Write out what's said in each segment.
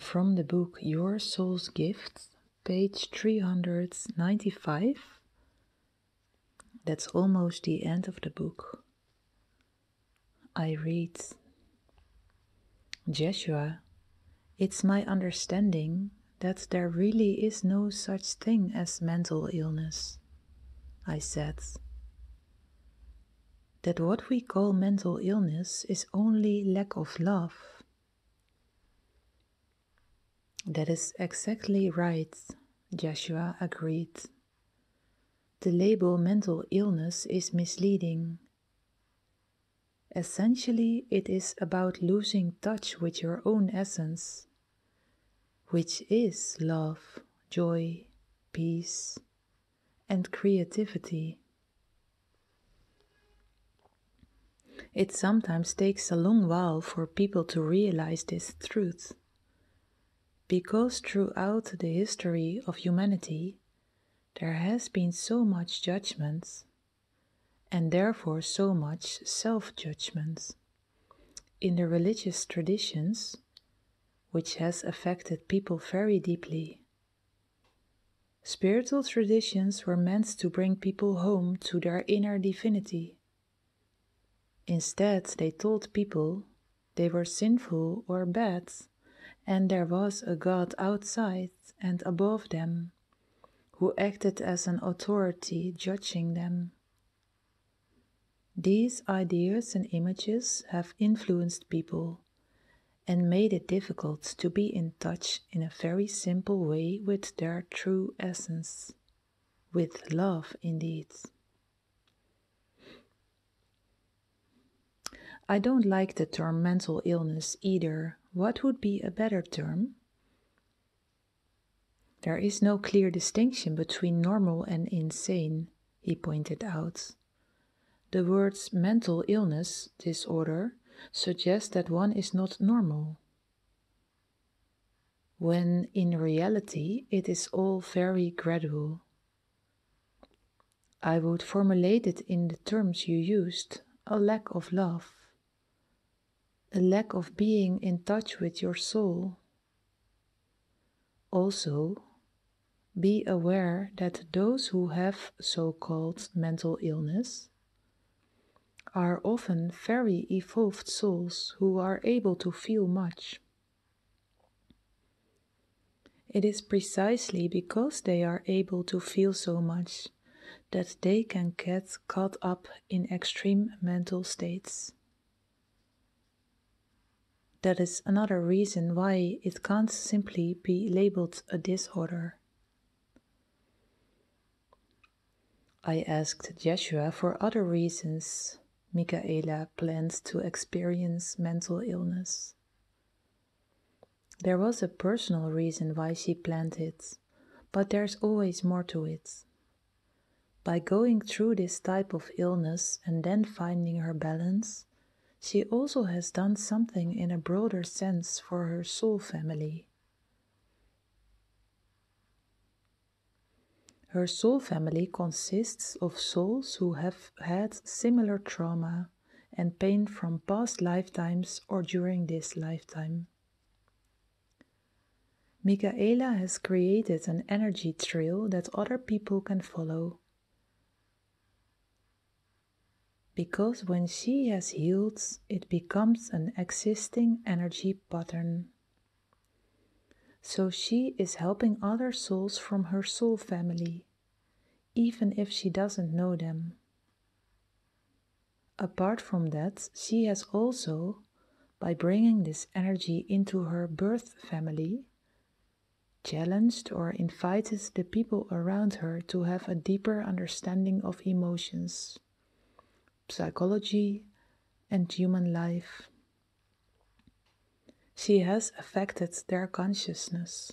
from the book Your Soul's Gift, page 395. That's almost the end of the book. I read, Jeshua, it's my understanding that there really is no such thing as mental illness. I said, that what we call mental illness is only lack of love. That is exactly right, Joshua agreed. The label mental illness is misleading. Essentially, it is about losing touch with your own essence, which is love, joy, peace, and creativity. It sometimes takes a long while for people to realize this truth, because throughout the history of humanity, there has been so much judgment, and therefore so much self-judgment in the religious traditions, which has affected people very deeply. Spiritual traditions were meant to bring people home to their inner divinity. Instead, they told people they were sinful or bad, and there was a God outside and above them, who acted as an authority judging them. These ideas and images have influenced people and made it difficult to be in touch in a very simple way with their true essence, with love indeed. I don't like the term mental illness either. What would be a better term? There is no clear distinction between normal and insane, he pointed out. The words mental illness, disorder, suggest that one is not normal, when in reality it is all very gradual. I would formulate it in the terms you used, a lack of love, a lack of being in touch with your soul. Also, be aware that those who have so-called mental illness are often very evolved souls who are able to feel much. It is precisely because they are able to feel so much that they can get caught up in extreme mental states. That is another reason why it can't simply be labeled a disorder. I asked Jeshua for other reasons Michaela planned to experience mental illness. There was a personal reason why she planned it, but there's always more to it. By going through this type of illness and then finding her balance, she also has done something in a broader sense for her soul family. Her soul family consists of souls who have had similar trauma and pain from past lifetimes or during this lifetime. Michaela has created an energy trail that other people can follow. Because when she has healed, it becomes an existing energy pattern. So she is helping other souls from her soul family, even if she doesn't know them. Apart from that, she has also, by bringing this energy into her birth family, challenged or invited the people around her to have a deeper understanding of emotions, psychology, and human life. She has affected their consciousness.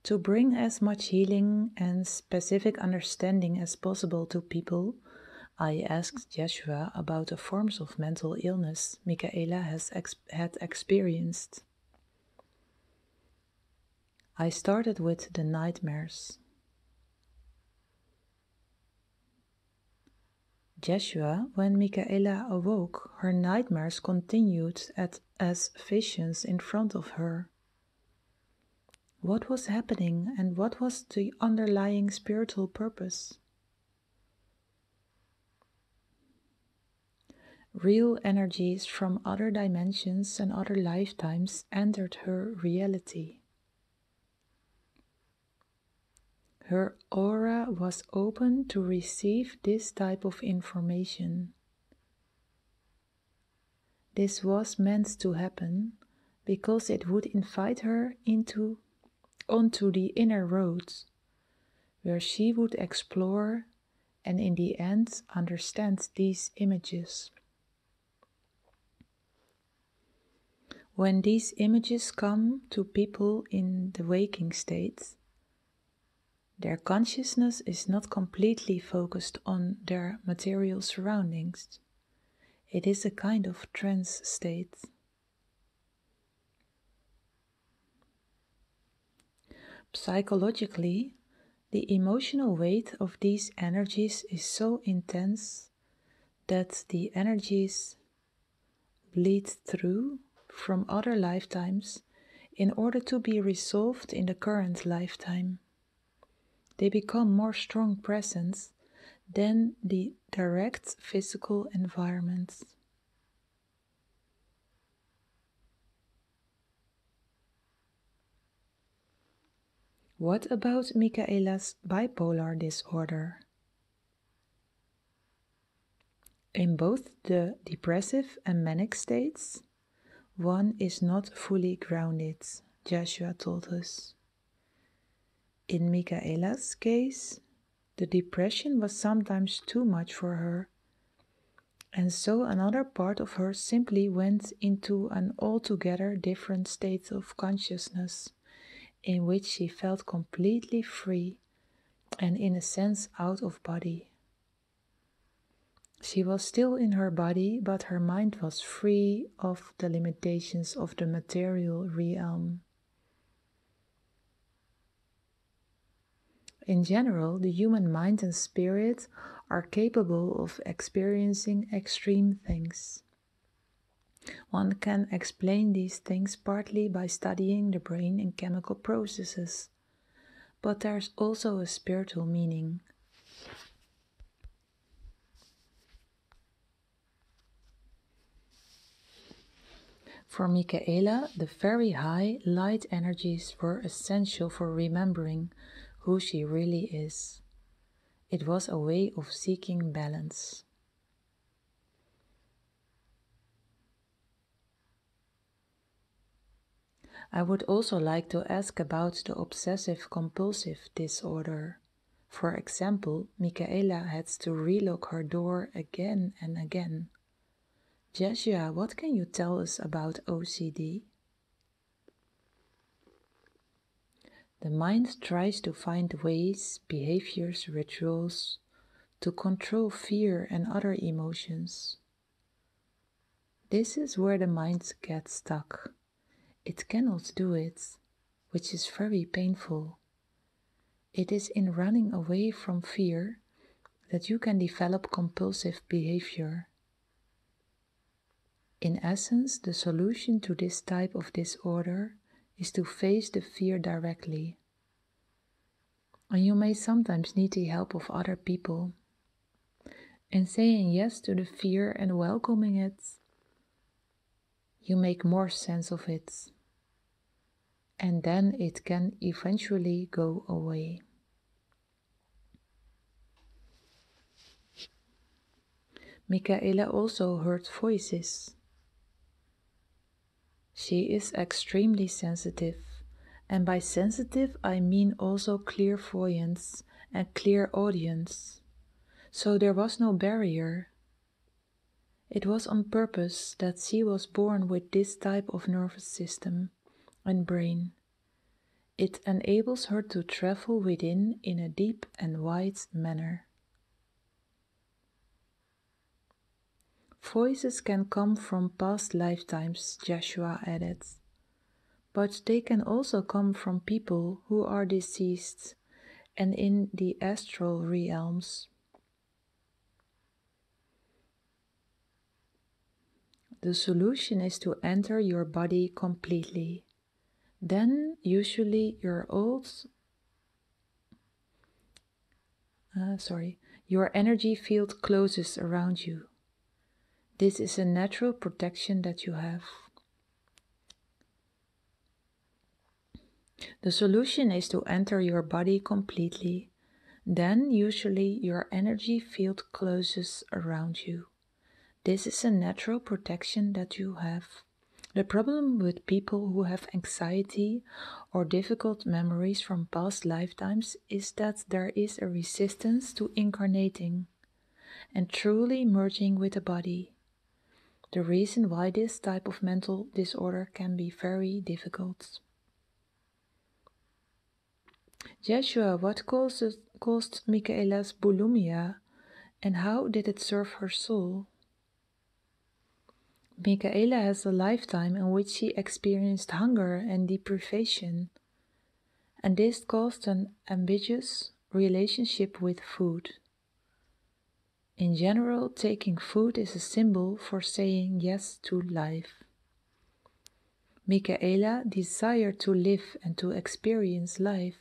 To bring as much healing and specific understanding as possible to people, I asked Jeshua about the forms of mental illness Michaela had experienced. I started with the nightmares. Jeshua, when Michaela awoke, her nightmares continued as visions in front of her. What was happening and what was the underlying spiritual purpose? Real energies from other dimensions and other lifetimes entered her reality. Her aura was open to receive this type of information. This was meant to happen because it would invite her onto the inner roads, where she would explore and in the end understand these images. When these images come to people in the waking state, their consciousness is not completely focused on their material surroundings. It is a kind of trance state. Psychologically, the emotional weight of these energies is so intense that the energies bleed through from other lifetimes in order to be resolved in the current lifetime. They become more strong presence than the direct physical environment. What about Michaela's bipolar disorder? In both the depressive and manic states, one is not fully grounded, Joshua told us. In Michaela's case, the depression was sometimes too much for her, and so another part of her simply went into an altogether different state of consciousness, in which she felt completely free and in a sense out of body. She was still in her body, but her mind was free of the limitations of the material realm. In general, the human mind and spirit are capable of experiencing extreme things. One can explain these things partly by studying the brain and chemical processes, but there's also a spiritual meaning. For Michaela, the very high light energies were essential for remembering who she really is. It was a way of seeking balance. I would also like to ask about the obsessive-compulsive disorder. For example, Michaela had to relock her door again and again. Joshua, what can you tell us about OCD? The mind tries to find ways, behaviors, rituals to control fear and other emotions. This is where the mind gets stuck. It cannot do it, which is very painful. It is in running away from fear that you can develop compulsive behavior. In essence, the solution to this type of disorder is to face the fear directly. And you may sometimes need the help of other people. In saying yes to the fear and welcoming it, you make more sense of it. And then it can eventually go away. Michaela also heard voices. She is extremely sensitive, and by sensitive I mean also clairvoyance and clairaudience. So there was no barrier. It was on purpose that she was born with this type of nervous system and brain. It enables her to travel within in a deep and wide manner. Voices can come from past lifetimes, Joshua added, but they can also come from people who are deceased and in the astral realms. The solution is to enter your body completely. Then usually your energy field closes around you. This is a natural protection that you have. The solution is to enter your body completely. Then usually your energy field closes around you. This is a natural protection that you have. The problem with people who have anxiety or difficult memories from past lifetimes is that there is a resistance to incarnating and truly merging with the body. The reason why this type of mental disorder can be very difficult. Joshua, what caused Michaela's bulimia and how did it serve her soul? Michaela has a lifetime in which she experienced hunger and deprivation, and this caused an ambiguous relationship with food. In general, taking food is a symbol for saying yes to life. Michaela desired to live and to experience life,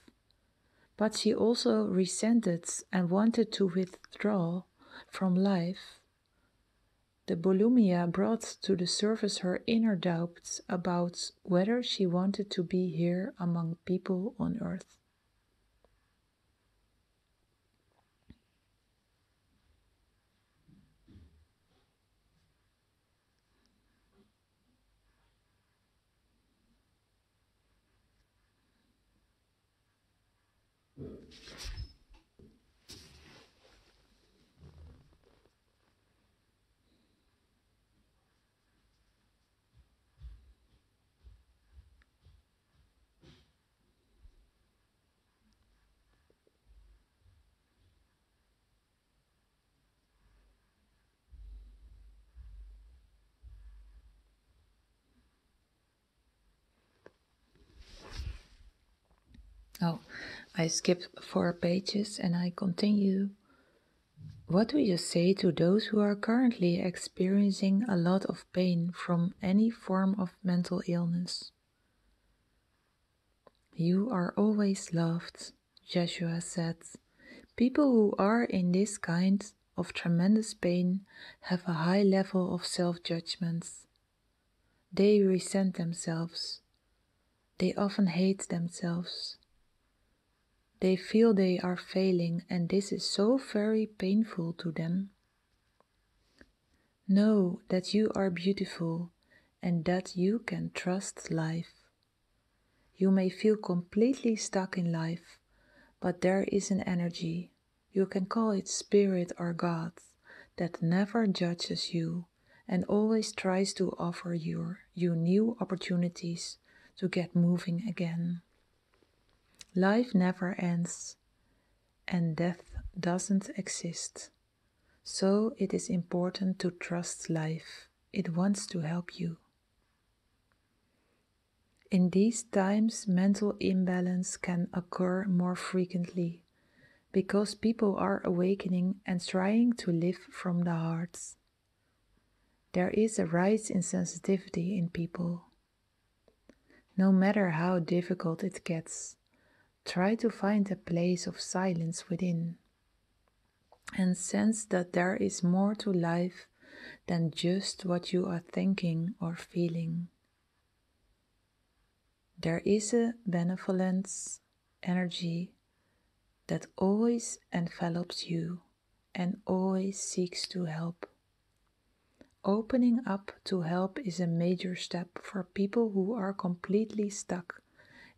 but she also resented and wanted to withdraw from life. The bulimia brought to the surface her inner doubts about whether she wanted to be here among people on earth. Oh, I skipped 4 pages and I continue. What do you say to those who are currently experiencing a lot of pain from any form of mental illness? You are always loved, Joshua said. People who are in this kind of tremendous pain have a high level of self-judgment. They resent themselves. They often hate themselves. They feel they are failing, and this is so very painful to them. Know that you are beautiful and that you can trust life. You may feel completely stuck in life, but there is an energy, you can call it spirit or God, that never judges you and always tries to offer you new opportunities to get moving again. Life never ends, and death doesn't exist. So it is important to trust life. It wants to help you. In these times, mental imbalance can occur more frequently because people are awakening and trying to live from the heart. There is a rise in sensitivity in people. No matter how difficult it gets, try to find a place of silence within and sense that there is more to life than just what you are thinking or feeling. There is a benevolence energy that always envelops you and always seeks to help. Opening up to help is a major step for people who are completely stuck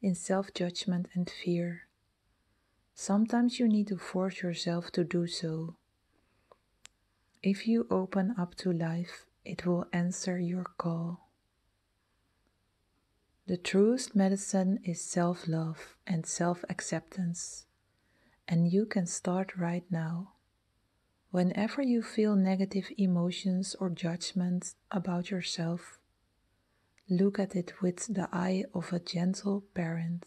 in self-judgment and fear. Sometimes you need to force yourself to do so. If you open up to life, it will answer your call. The truest medicine is self-love and self-acceptance, and you can start right now. Whenever you feel negative emotions or judgments about yourself, look at it with the eye of a gentle parent.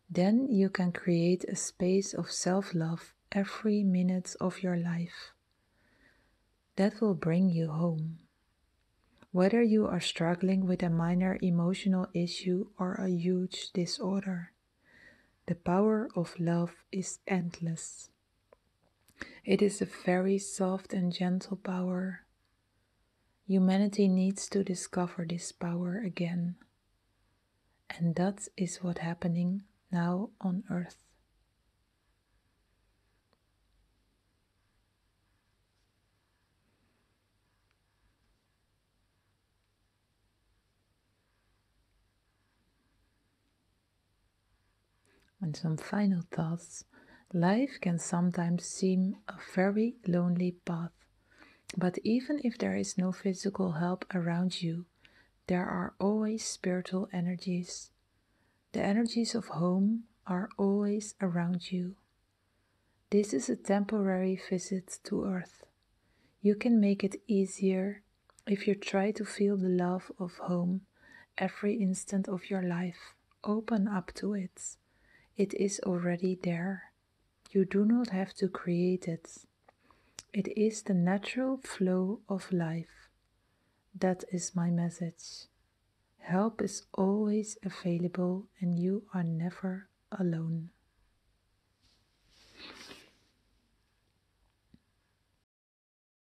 Then you can create a space of self-love every minute of your life. That will bring you home. Whether you are struggling with a minor emotional issue or a huge disorder, the power of love is endless. It is a very soft and gentle power. Humanity needs to discover this power again. And that is what's happening now on Earth. And some final thoughts. Life can sometimes seem a very lonely path, but even if there is no physical help around you, there are always spiritual energies. The energies of home are always around you. This is a temporary visit to Earth. You can make it easier if you try to feel the love of home every instant of your life. Open up to it. It is already there. You do not have to create it. It is the natural flow of life. That is my message. Help is always available and you are never alone.